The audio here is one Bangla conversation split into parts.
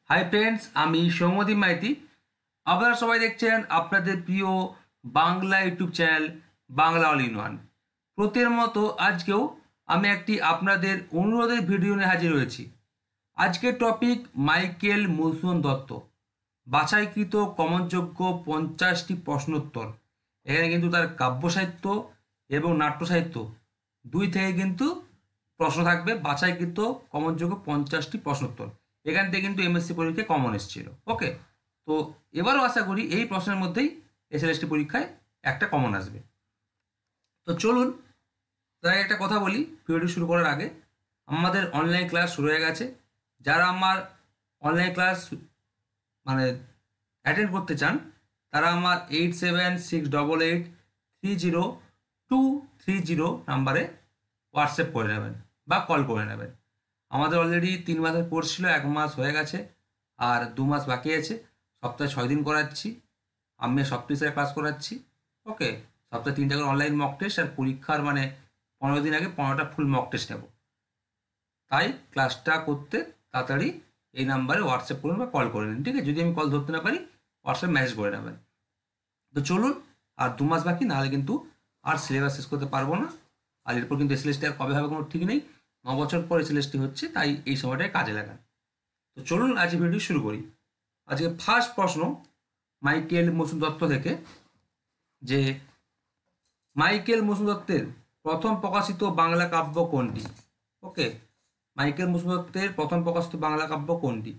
হাই ফ্রেন্ডস, আমি সৌম্যদীপ মাইতি। আপনারা সবাই দেখছেন আপনাদের প্রিয় Bangla YouTube channel Bangla all in one. প্রতির মতো আজকেও আমি একটি আপনাদের অনুরোধের ভিডিও নিয়ে হাজির হয়েছি। আজকের টপিক মাইকেল মধুসূদন দত্ত, বাছাইকৃত কমনযোগ্য 50টি প্রশ্নোত্তর। এখানে কিন্তু তার কাব্য সাহিত্য এবং নাট্য সাহিত্য দুই থেকে কিন্তু প্রশ্ন থাকবে। বাছাইকৃত কমনযোগ্য 50টি প্রশ্নোত্তর, এখান থেকে কিন্তু এমএসসি পরীক্ষায় কমন এসেছিল। ওকে, তো এবারও আশা করি এই প্রশ্নের মধ্যেই এসএলএসটি পরীক্ষায় একটা কমন আসবে। তো চলুন তাই একটা কথা বলি ভিডিওটি শুরু করার আগে। আমাদের অনলাইন ক্লাস শুরু হয়ে গেছে। যারা আমার অনলাইন ক্লাস মানে অ্যাটেন্ড করতে চান তারা আমার 8768830230 নাম্বারে হোয়াটসঅ্যাপ করে নেবেন বা কল করে নেবেন। আমাদের অলরেডি 3 মাসের কোর্স ছিল, 1 মাস হয়ে গেছে, আর 2 মাস বাকি আছে। সপ্তাহে 6 দিন করাচ্ছি, আমি সফটওয়্যার ক্লাস করাচ্ছি। ওকে, সপ্তাহে 3টা করে অনলাইন মক টেস্ট, আর পরীক্ষার 15 দিন আগে 15টা ফুল মক টেস্ট নেব। তাই ক্লাসটা করতে তাড়াতাড়ি এই নাম্বারে হোয়াটসঅ্যাপ করুন বা কল করে নিন, ঠিক আছে? যদি আমি কল ধরতে না পারি হোয়াটসঅ্যাপ মেসেজ করে নেবেন। তো চলুন, আর 2 মাস বাকি, নাহলে কিন্তু আর সিলেবাস শেষ করতে পারবো না। আর এরপর কিন্তু এসএলএসটি আর কবে হবে কোনো ঠিক নেই। 9 বছর পর এসএলএসটি হচ্ছে, তাই এই সময়টায় কাজে লাগান। তো চলুন আজ ভিডিও শুরু করি। আজকে ফার্স্ট প্রশ্ন মাইকেল মধুসূদন দত্ত থেকে, যে মাইকেল মধুসূদন দত্তের প্রথম প্রকাশিত বাংলা কাব্য কোনটি? ওকে, মাইকেল মধুসূদন দত্তের প্রথম প্রকাশিত বাংলা কাব্য কোনটি?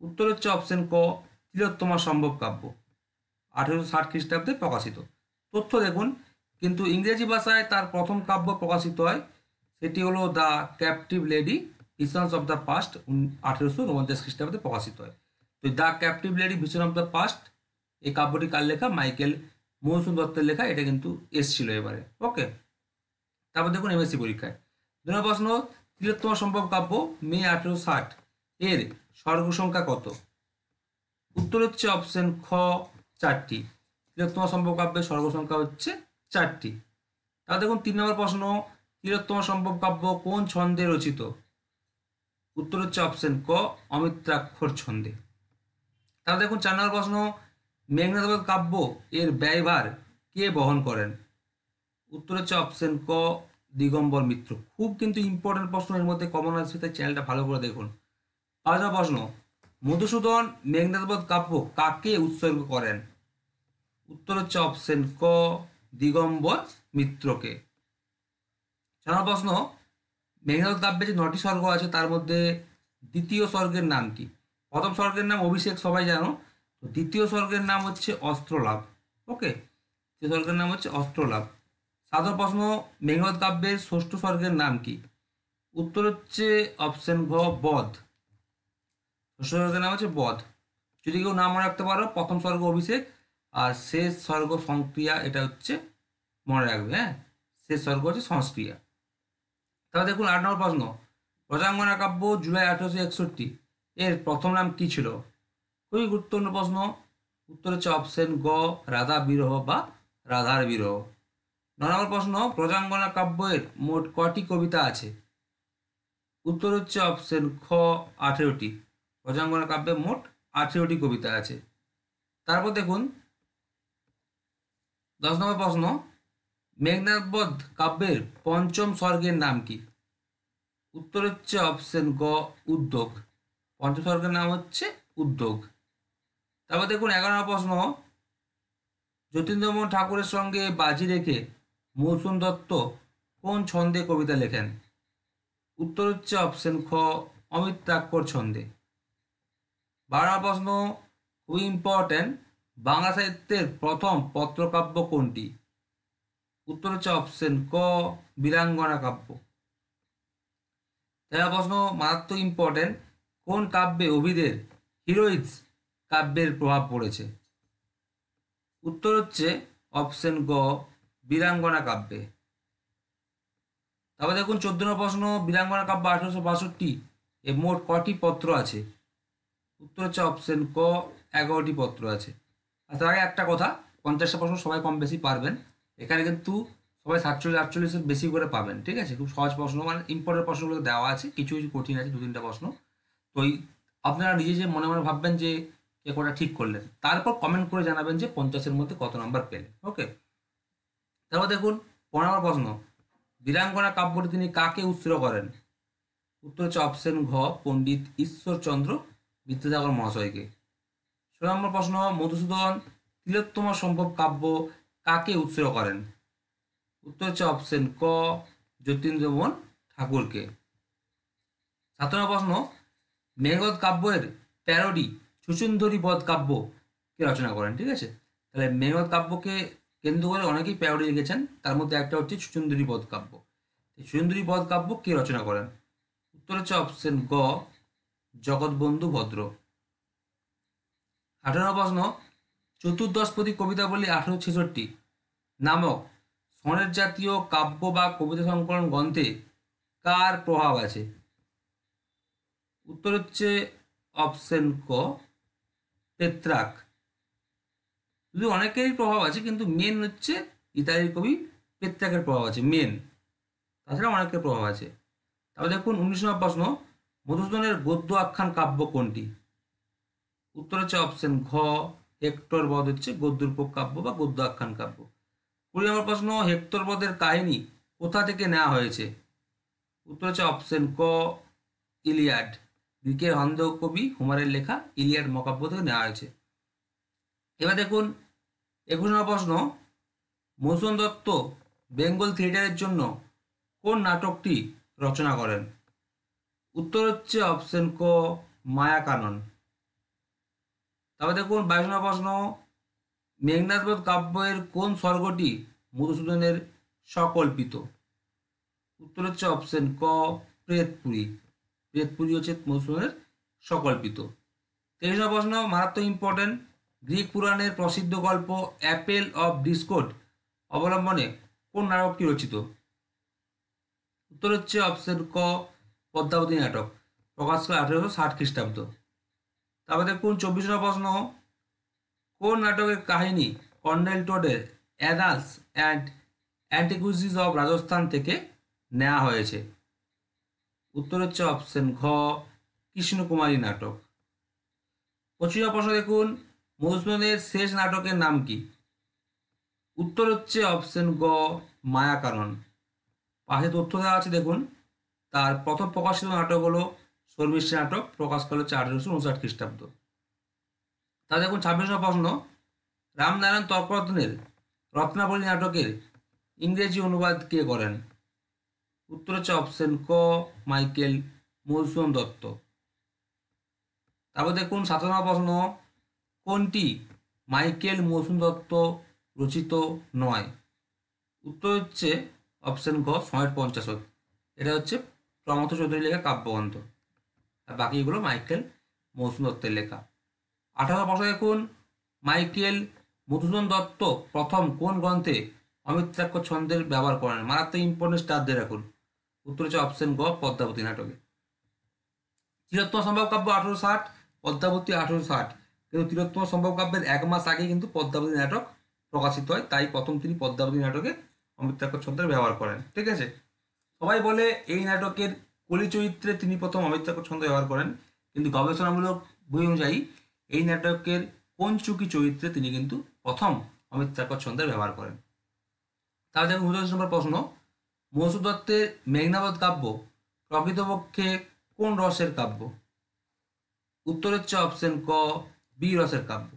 উত্তর হচ্ছে অপশন ক, তিলোত্তমা সম্ভব কাব্য, 1860 খ্রিস্টাব্দে প্রকাশিত। তথ্য দেখুন, কিন্তু ইংরেজি ভাষায় তার প্রথম কাব্য প্রকাশিত হয়, সেটি হলো the captive lady visions of the past, 1849 খ্রিস্টাব্দে প্রকাশিত হয়। তো the captive lady vision of the past এই কাব্যটি কার লেখা? মাইকেল মধুসূদন দত্তের লেখা। এটা কিন্তু এসছিল এবারে। ওকে, তারপর দেখুন এমএসসি পরীক্ষায় 2 নম্বর প্রশ্ন, তিলোত্তমা সম্ভব কাব্য মে 1860 এর স্বর্গ সংখ্যা কত? উত্তর হচ্ছে অপশন খ, 4টি। তিলোত্তমা সম্ভব কাব্যের স্বর্গ সংখ্যা হচ্ছে 4টি। তাহলে দেখুন 3 নম্বর প্রশ্ন, তিলোত্তমা সম্ভব কাব্য কোন ছন্দে রচিত? উত্তর হচ্ছে অপশন ক, অমিত্রাক্ষর ছন্দে। তাহলে দেখুন 4 নম্বর প্রশ্ন, মেঘনাদবধ কাব্য এর ব্যয়ভার কে বহন করেন? উত্তর হচ্ছে অপশন ক, দিগম্বর মিত্র। খুব কিন্তু ইম্পর্টেন্ট প্রশ্ন, এর মধ্যে কমন আসবে, তাই চ্যানেলটা ভালো করে দেখুন। 5 নম্বর প্রশ্ন, মধুসূদন মেঘনাদবধ কাব্য কাকে উৎসর্গ করেন? উত্তর হচ্ছে অপশন ক, দিগম্বর মিত্রকে। 6 নম্বর প্রশ্ন, মেঘনাদ কাব্যে যে 9টি স্বর্গ আছে তার মধ্যে দ্বিতীয় স্বর্গের নাম কি? প্রথম স্বর্গের নাম অভিষেক, সবাই জানো। তো দ্বিতীয় স্বর্গের নাম হচ্ছে অস্ত্রলাভ। ওকে, দ্বিতীয় স্বর্গের নাম হচ্ছে অস্ত্রলাভ। 7 নম্বর প্রশ্ন, মেঘনাদ কাব্যের ষষ্ঠ স্বর্গের নাম কি? উত্তর হচ্ছে অপশন ঘ, বধ। ষষ্ঠ স্বর্গের নাম হচ্ছে বধ। যদি কেউ নাম মনে রাখতে পারো, প্রথম স্বর্গ অভিষেক আর শেষ স্বর্গ সংক্রিয়া, এটা হচ্ছে মনে রাখবে। হ্যাঁ, শেষ স্বর্গ হচ্ছে সংস্ক্রিয়া। তাহলে দেখুন 8 নম্বর প্রশ্ন, রজাঙ্গনা কাব্য জুলাই 1861 এর প্রথম নাম কি ছিল? খুবই গুরুত্বপূর্ণ প্রশ্ন। উত্তর হচ্ছে অপশন গ, রাধা বিরহ বা রাধার বিরহ। 9 নম্বর প্রশ্ন, প্রজাঙ্গনা কাব্যের মোট কটি কবিতা আছে? উত্তর হচ্ছে অপশন খ, 18টি। প্রজাঙ্গনা কাব্যে মোট 18টি কবিতা আছে। তারপর দেখুন 10 নম্বর প্রশ্ন, মেঘনাদবধ কাব্যের পঞ্চম স্বর্গের নাম কি? উত্তর হচ্ছে অপশন গ, উদ্যোগ। পঞ্চম স্বর্গের নাম হচ্ছে উদ্যোগ। তারপর দেখুন 11 নম্বর প্রশ্ন, যতীন্দ্রমোহন ঠাকুরের সঙ্গে বাজি রেখে মধুসূদন দত্ত কোন ছন্দে কবিতা লেখেন? উত্তর হচ্ছে অপশন খ, অমিত্রাক্ষর ছন্দে। 12 নম্বর প্রশ্ন, খুবই ইম্পর্টেন্ট, বাংলা সাহিত্যের প্রথম পত্রকাব্য কোনটি? উত্তর হচ্ছে অপশন ক, বীরাঙ্গনা কাব্য। 13 প্রশ্ন, মারাত্মক ইম্পর্টেন্ট, কোন কাব্যে অভিদের হিরোইজ কাব্যের প্রভাব পড়েছে? উত্তর হচ্ছে অপশন গ, বীরাঙ্গনা কাব্যে। তারপর দেখুন 14 নম্বর প্রশ্ন, বীরাঙ্গনা কাব্য 1862 এ মোট কটি পত্র আছে? উত্তর হচ্ছে অপশন ক, 11টি পত্র আছে। আর তার আগে একটা কথা, 50টা প্রশ্ন সবাই কম বেশি পারবেন, এখানে কিন্তু সবাই 47-48 বেশি করে পাবেন, ঠিক আছে? খুব সহজ প্রশ্ন, ইম্পর্টেন্ট প্রশ্নগুলো দেওয়া আছে, কিছু কিছু কঠিন আছে, 2-3টা প্রশ্ন। তো এই আপনারা নিজে যে মনে মনে ভাববেন যে কে কোটা ঠিক করলেন, তারপর কমেন্ট করে জানাবেন যে 50-এর মধ্যে কত নাম্বার পেলেন। ওকে, তারপর দেখুন 15 নম্বর প্রশ্ন, বীরাঙ্গনা কাব্যটি তিনি কাকে উৎসর্গ করেন? উত্তর হচ্ছে অপশন ঘ, পণ্ডিত ঈশ্বরচন্দ্র বিদ্যাসাগর মহাশয়কে। 16 নম্বর প্রশ্ন, মধুসূদন তিলোত্তমা সম্ভব কাব্য কাকে উৎসর্গ করেন? উত্তর হচ্ছে অপশন ক, যতীন্দ্রমোহন ঠাকুরকে। 17 নম্বর প্রশ্ন, মেঘনাদ কাব্যের প্যারোডি ছুচুন্দরী বধ কাব্য কে রচনা করেন? ঠিক আছে, তাহলে মেঘনাদ কাব্যকে কেন্দ্র করে অনেকেই প্যারোডি লিখেছেন, তার মধ্যে একটা হচ্ছে ছুচুন্দরী বধ কাব্য। ছুচুন্দরী বধ কাব্য কে রচনা করেন? উত্তর হচ্ছে অপশন গ, জগৎবন্ধু ভদ্র। 18 প্রশ্ন, চতুর্দশপদী কবিতাবলী 1866 নামক সনেট জাতীয় কাব্য বা কবিতা সংকলন গ্রন্থে কার প্রভাব আছে? উত্তর হচ্ছে অপশন ক, পেত্রাক। শুধু অনেকেরই প্রভাব আছে, কিন্তু মেন হচ্ছে ইতালির কবি পেত্রাকের প্রভাব আছে মেন, তাছাড়া অনেকের প্রভাব আছে। তাহলে দেখুন 19 নম্বর প্রশ্ন, মধুসূদনের গদ্য আখ্যান কাব্য কোনটি? উত্তর হচ্ছে অপশন ঘ, হেক্টর বধ হচ্ছে গদ্যরূপক কাব্য বা গদ্য আখ্যান কাব্য। 20 নম্বর প্রশ্ন, হেক্টর বধের কাহিনী কোথা থেকে নেওয়া হয়েছে? উত্তর হচ্ছে অপশন ক, ইলিয়াড। গ্রিকের হন্দেয় কবি হোমারের লেখা ইলিয়াড মহাকাব্য থেকে নেওয়া হয়েছে। এবার দেখুন 21 নম্বর প্রশ্ন, মধুসূদন দত্ত বেঙ্গল থিয়েটারের জন্য কোন নাটকটি রচনা করেন? উত্তর হচ্ছে অপশন ক, মায়াকানন। তারপর দেখুন 22 নম্বর প্রশ্ন, মেঘনাদবধ কাব্যের কোন স্বর্গটি মধুসূদনের সকল্পিত? উত্তর হচ্ছে অপশন ক, প্রেতপুরী। প্রেতপুরী হচ্ছে মধুসূদনের সকল্পিত। 23 নম্বর প্রশ্ন, মারাত্মক ইম্পর্টেন্ট, গ্রিক পুরাণের প্রসিদ্ধ গল্প অ্যাপেল অফ ডিসকোড অবলম্বনে কোন নাটকটি রচিত? উত্তর হচ্ছে অপশন ক, পদ্মাবতী নাটক, প্রকাশ করে 1860 খ্রিস্টাব্দ। তারপর দেখুন 24 নম্বর প্রশ্ন, কোন নাটকের কাহিনী কর্নেল টোডের annals and antiquities of Rajasthan থেকে নেওয়া হয়েছে? উত্তর হচ্ছে অপশন ঘ, কৃষ্ণকুমারী নাটক। 25 নম্বর প্রশ্ন দেখুন, মধুসূদনের শেষ নাটকের নাম কি? উত্তর হচ্ছে অপশন গ, মায়াকানন। পাশে তথ্য দেওয়া আছে দেখুন, তার প্রথম প্রকাশিত নাটক হলো শর্মিষ্ঠা নাটক, প্রকাশ করা হচ্ছে 1859 খ্রিস্টাব্দ। তা দেখুন 26 নম্বর প্রশ্ন, রামনারায়ণ তর্করত্নের রত্নাবলী নাটকের ইংরেজি অনুবাদ কে করেন? উত্তর হচ্ছে অপশন ক, মাইকেল মধুসূদন দত্ত। তারপর দেখুন 17 নম্বর প্রশ্ন, কোনটি মাইকেল মধুসূদন দত্ত রচিত নয়? উত্তর হচ্ছে অপশন গ, সনেট পঞ্চাশোত্তর। এটা হচ্ছে প্রমথ চৌধুরী লেখা কাব্যগ্রন্থ, আর বাকিগুলো মাইকেল মধুসূদন দত্তের লেখা। 18 প্রশ্ন দেখুন, মাইকেল মধুসূদন দত্ত প্রথম কোন গ্রন্থে অমিত্রাক্ষর ছন্দের ব্যবহার করেন? মারাত্মক ইম্পর্টেন্ট, স্টার দিয়ে রাখুন। উত্তর হচ্ছে অপশন গ, পদ্মাবতী নাটকে। তিলোত্তমা সম্ভব কাব্য 1860, পদ্মাবতী 1860, কিন্তু তিলোত্তমা সম্ভব কাব্যের 1 মাস আগে কিন্তু পদ্মাবতী নাটক প্রকাশিত হয়, তাই প্রথম তিনি পদ্মাবতী নাটকে অমিত্রাক্ষর ছন্দের ব্যবহার করেন। ঠিক আছে, সবাই বলে এই নাটকের কলি চরিত্রে তিনি প্রথম অমিত্রাক্ষর ছন্দ ব্যবহার করেন, কিন্তু গবেষণামূলক বই অনুযায়ী এই নাটকের পঞ্চুকি চরিত্রে তিনি কিন্তু প্রথম অমিত্রাক্ষর ছন্দের ব্যবহার করেন। তাহলে দেখুন 29 নম্বর প্রশ্ন, মধুসূদন দত্তের মেঘনাদ কাব্য প্রকৃতপক্ষে কোন রসের কাব্য? উত্তর হচ্ছে অপশন ক, বি রসের কাব্য।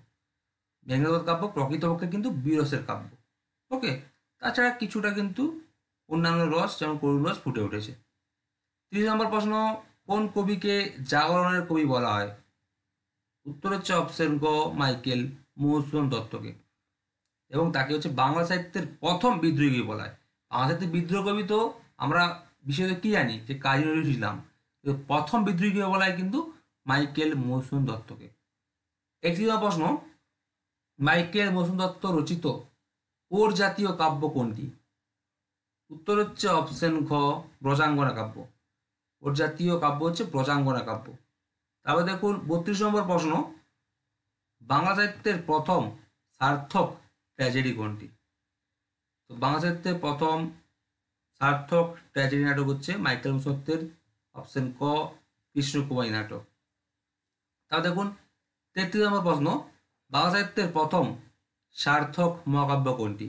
মেঘনাদ কাব্য প্রকৃতপক্ষে কিন্তু বি রসের কাব্য। ওকে, তাছাড়া কিছুটা কিন্তু অন্যান্য রস যেমন করুণ রস ফুটে উঠেছে। 30 নম্বর প্রশ্ন, কোন কবিকে জাগরণের কবি বলা হয়? উত্তর হচ্ছে অপশন গ, মাইকেল মধুসূদন দত্তকে, এবং তাকে হচ্ছে বাংলা সাহিত্যের প্রথম বিদ্রোহী কবি বলা হয়। বাংলা সাহিত্যের বিদ্রোহ কবি তো আমরা বিশেষত কি জানি যে কাজী নজরুল ইসলাম, প্রথম বিদ্রোহী কবি বলা হয় কিন্তু মাইকেল মধুসূদন দত্তকে। 31 নম্বর প্রশ্ন, মাইকেল মধুসূদন দত্ত রচিত ওর জাতীয় কাব্য কোনটি? উত্তর হচ্ছে অপশন ঘ, ব্রজাঙ্গনা কাব্য। ওর জাতীয় কাব্য হচ্ছে ব্রজাঙ্গনা কাব্য। তারপর দেখুন 32 নম্বর প্রশ্ন, বাংলা সাহিত্যের প্রথম সার্থক ট্র্যাজেডি কোনটি? তো বাংলা সাহিত্যের প্রথম সার্থক ট্র্যাজেডি নাটক হচ্ছে মাইকেল মধুসূদন দত্তের অপশন ক, কৃষ্ণকুমারী নাটক। তাহলে দেখুন 33 নম্বর প্রশ্ন, বাংলা সাহিত্যের প্রথম সার্থক মহাকাব্য কোনটি?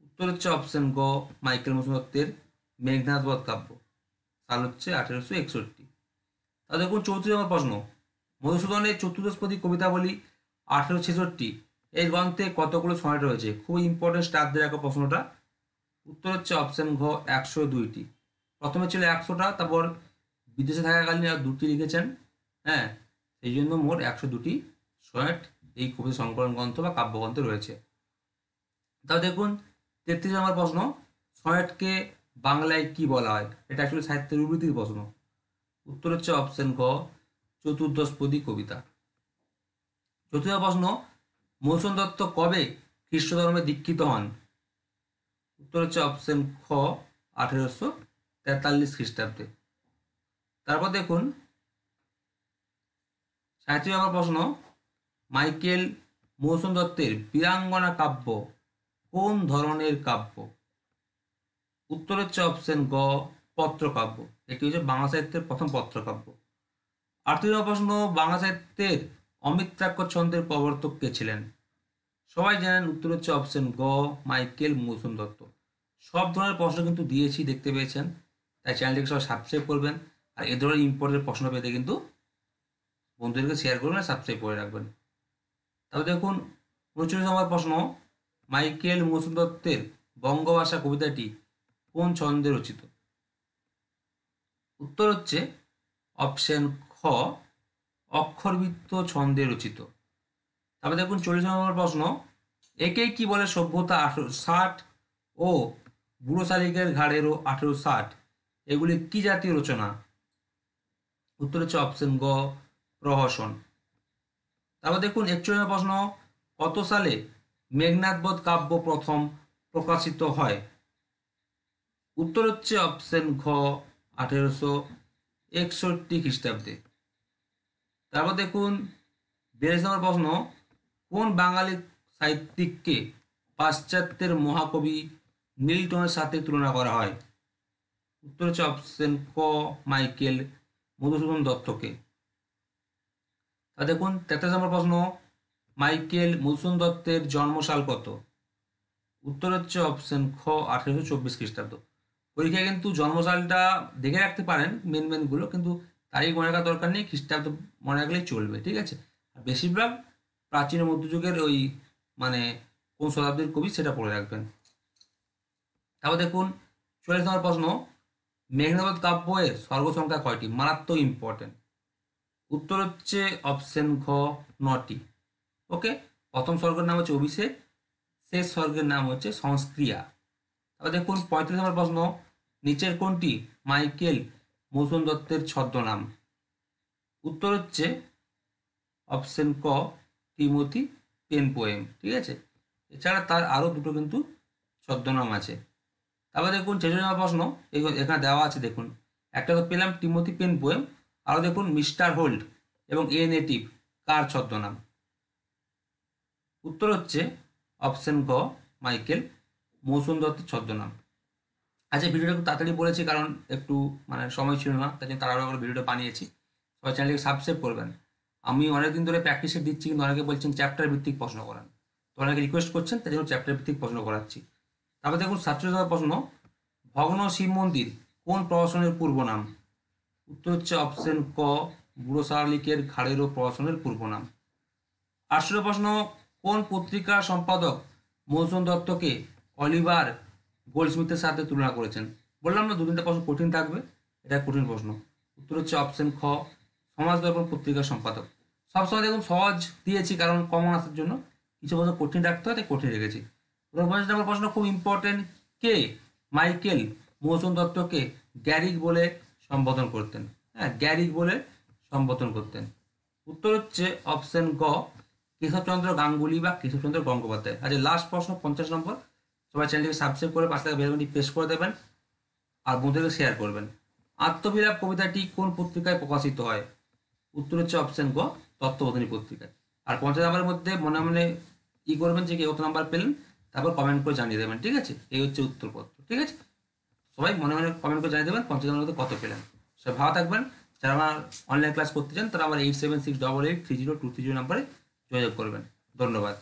উত্তর হচ্ছে অপশন গ মাইকেল মধুসূদন দত্তের মেঘনাদ বধ কাব্য, সাল হচ্ছে 1861। তাহলে দেখুন 34 নম্বর প্রশ্ন, মধুসূদনের চতুর্দশপদী কবিতাবলী 1866 এই গ্রন্থে কতগুলো সনেট রয়েছে? খুব ইম্পর্টেন্ট, স্টার দিয়ে রাখা প্রশ্নটা। উত্তর হচ্ছে অপশন ঘ 102টি। প্রথমে ছিল 100টা, তারপর বিদেশে থাকাকালীন আর 2টি লিখেছেন। হ্যাঁ, সেই জন্য মোট 102টি সনেট এই কবিতা সংকলন গ্রন্থ বা কাব্যগ্রন্থে রয়েছে। তাও দেখুন 33 নম্বর প্রশ্ন, সনেটকে বাংলায় কি বলা হয়? এটা অ্যাকচুয়ালি সাহিত্যের উদ্ধৃতির প্রশ্ন। উত্তর হচ্ছে অপশন গ চতুর্দশপদী কবিতা। চতুর্থ প্রশ্ন, মধুসূদন দত্ত কবে খ্রিস্ট ধর্মে দীক্ষিত হন? উত্তর হচ্ছে অপশন খ 1843 খ্রিস্টাব্দে। তারপর দেখুন 37 নম্বর প্রশ্ন, মাইকেল মধুসূদন দত্তের বীরাঙ্গনা কাব্য কোন ধরনের কাব্য? উত্তর হচ্ছে অপশন গ পত্রকাব্য। এটি হচ্ছে বাংলা সাহিত্যের প্রথম পত্রকাব্য। 38 নম্বর প্রশ্ন, বাংলা সাহিত্যের অমিত্রাক্ষর ছন্দের প্রবর্তক কে ছিলেন? সবাই জানেন, উত্তর হচ্ছে অপশন গ মাইকেল মধুসূদন দত্ত। সব ধরনের প্রশ্ন কিন্তু দিয়েছি, দেখতে পেয়েছেন, তাই চ্যানেলটিকে সবাই সাবস্ক্রাইব করবেন। আর এ ধরনের ইম্পর্টেন্ট প্রশ্ন পেতে কিন্তু বন্ধুদেরকে শেয়ার করবেন আর সাবস্ক্রাইব করে রাখবেন। তবে দেখুন 39 নম্বর প্রশ্ন, মাইকেল মধুসূদন দত্তের বঙ্গভাষা কবিতাটি কোন ছন্দে রচিত? উত্তর হচ্ছে অপশন খ অক্ষরবৃত্ত ছন্দে রচিত। তারপরে দেখুন 40 নম্বর প্রশ্ন, একেই কি বলে সভ্যতা 1860 ও বুড়ো শালিকের ঘাড়েরও 1860 এগুলি কি জাতীয় রচনা? উত্তর হচ্ছে অপশন গ প্রহসন। তারপর দেখুন 41 নম্বর প্রশ্ন, কত সালে মেঘনাদ বধ কাব্য প্রথম প্রকাশিত হয়? উত্তর হচ্ছে অপশন ঘ 1861 খ্রিস্টাব্দে। তারপর দেখুন 42 নম্বর প্রশ্ন, কোন বাঙালি সাহিত্যিককে পাশ্চাত্যের মহাকবি মিল্টনের সাথে তুলনা করা হয়? উত্তর হচ্ছে অপশন ক মাইকেল মধুসূদন দত্তকে। তা দেখুন 43 নম্বর প্রশ্ন, মাইকেল মধুসূদন দত্তের জন্মসাল কত? উত্তর হচ্ছে অপশন খ 1824 খ্রিস্টাব্দ। পরীক্ষায় কিন্তু জন্মসালটা দেখে রাখতে পারেন, মেনগুলো, কিন্তু তারিখ মনে রাখার দরকার নেই, খ্রিস্টাব্দ মনে রাখলেই চলবে, ঠিক আছে। আর বেশিরভাগ প্রাচীন মধ্যযুগের ওই মানে কোন শতাব্দীর কবি সেটা পড়ে রাখবেন। তারপর দেখুন 44 নম্বর প্রশ্ন, মেঘনাদ কাব্যের স্বর্গ সংখ্যা কয়টি? মারাত্মক ইম্পর্টেন্ট। উত্তর হচ্ছে অপশন ঘ 9টি। ওকে, প্রথম স্বর্গের নাম হচ্ছে অভিষেক, শেষ স্বর্গের নাম হচ্ছে সংস্ক্রিয়া। তারপর দেখুন 35 নম্বর প্রশ্ন, নিচের কোনটি মাইকেল মধুসূদন দত্তের ছদ্মনাম? উত্তর হচ্ছে অপশন ক টিমোথি পেন পোয়েম, ঠিক আছে। এছাড়া তার আরও দুটো কিন্তু ছদ্মনাম আছে। তারপর দেখুন 46 নম্বর প্রশ্ন, এখানে দেওয়া আছে, দেখুন একটা তো পেলাম টিমোথি পেন পোয়েম, আরও দেখুন মিস্টার হোল্ড এবং এ নেটিভ কার ছদ্মনাম? উত্তর হচ্ছে অপশন গ মাইকেল মধুসূদন দত্তের ছদ্মনাম। আচ্ছা, ভিডিওটা একটু তাড়াতাড়ি বলেছি কারণ একটু মানে সময় ছিল না, তাই জন্য তাড়াতাড়ি করে ভিডিওটা বানিয়েছি। সবাই চ্যানেলটিকে সাবস্ক্রাইব করবেন। আমি অনেকদিন ধরে প্র্যাকটিসে দিচ্ছি, কিন্তু অনেকে বলছেন চ্যাপ্টার ভিত্তিক প্রশ্ন করান, তো অনেকে রিকোয়েস্ট করছেন, তাই জন্য চ্যাপ্টার ভিত্তিক প্রশ্ন করাচ্ছি। তারপর দেখুন 47 নম্বর প্রশ্ন, ভগ্ন শিব মন্দির কোন প্রহসনের পূর্ব নাম? উত্তর হচ্ছে অপশন ক বুড়ো শালিকের ঘাড়েরও প্রহসনের পূর্ব নাম। 8 প্রশ্ন, কোন পত্রিকার সম্পাদক মধুসূদন দত্তকে অলিভার গোল্ডস্মিথের সাথে তুলনা করেছেন? বললাম না 2-3টা প্রশ্ন কঠিন থাকবে, এটা কঠিন প্রশ্ন। উত্তর হচ্ছে অপশন খ সমাজ দর্পণ পত্রিকার সম্পাদক। সবসময় দেখুন সহজ দিয়েছি কারণ কমন আসার জন্য, কিছু প্রশ্ন কঠিন রাখতে হয় তাই কঠিন রেখেছি। 49 নম্বর প্রশ্ন খুব ইম্পর্টেন্ট, কে মাইকেল মধুসূদন দত্তকে গ্যারিক বলে সম্বোধন করতেন? হ্যাঁ, গ্যারিক বলে সম্বোধন করতেন। উত্তর হচ্ছে অপশন গ কেশবচন্দ্র গাঙ্গুলি বা কেশবচন্দ্র গঙ্গোপাধ্যায়। আচ্ছা, লাস্ট প্রশ্ন 50 নম্বর। সবাই চ্যানেলটিকে সাবস্ক্রাইব করে পাশে থাকা বেল আইকনটি প্রেস করে দেবেন আর বন্ধুদেরকে শেয়ার করবেন। আত্মবিলাপ কবিতাটি কোন পত্রিকায় প্রকাশিত হয়? উত্তর হচ্ছে অপশন গ তত্ত্ববোধিনী পত্রিকায়। আর 50 নম্বরের মধ্যে মনে মনে করবেন যে কত নাম্বার পেলেন, তারপর কমেন্ট করে জানিয়ে দেবেন, ঠিক আছে। এই হচ্ছে উত্তরপত্র, ঠিক আছে। সবাই মনে মনে কমেন্ট করে জানিয়ে দেবেন 50 নম্বরের মধ্যে কত পেলেন। সবাই ভালো থাকবেন, যারা আমার অনলাইন ক্লাস করতে চান তারা আমার 8768830230 নাম্বারে যোগাযোগ করবেন। ধন্যবাদ।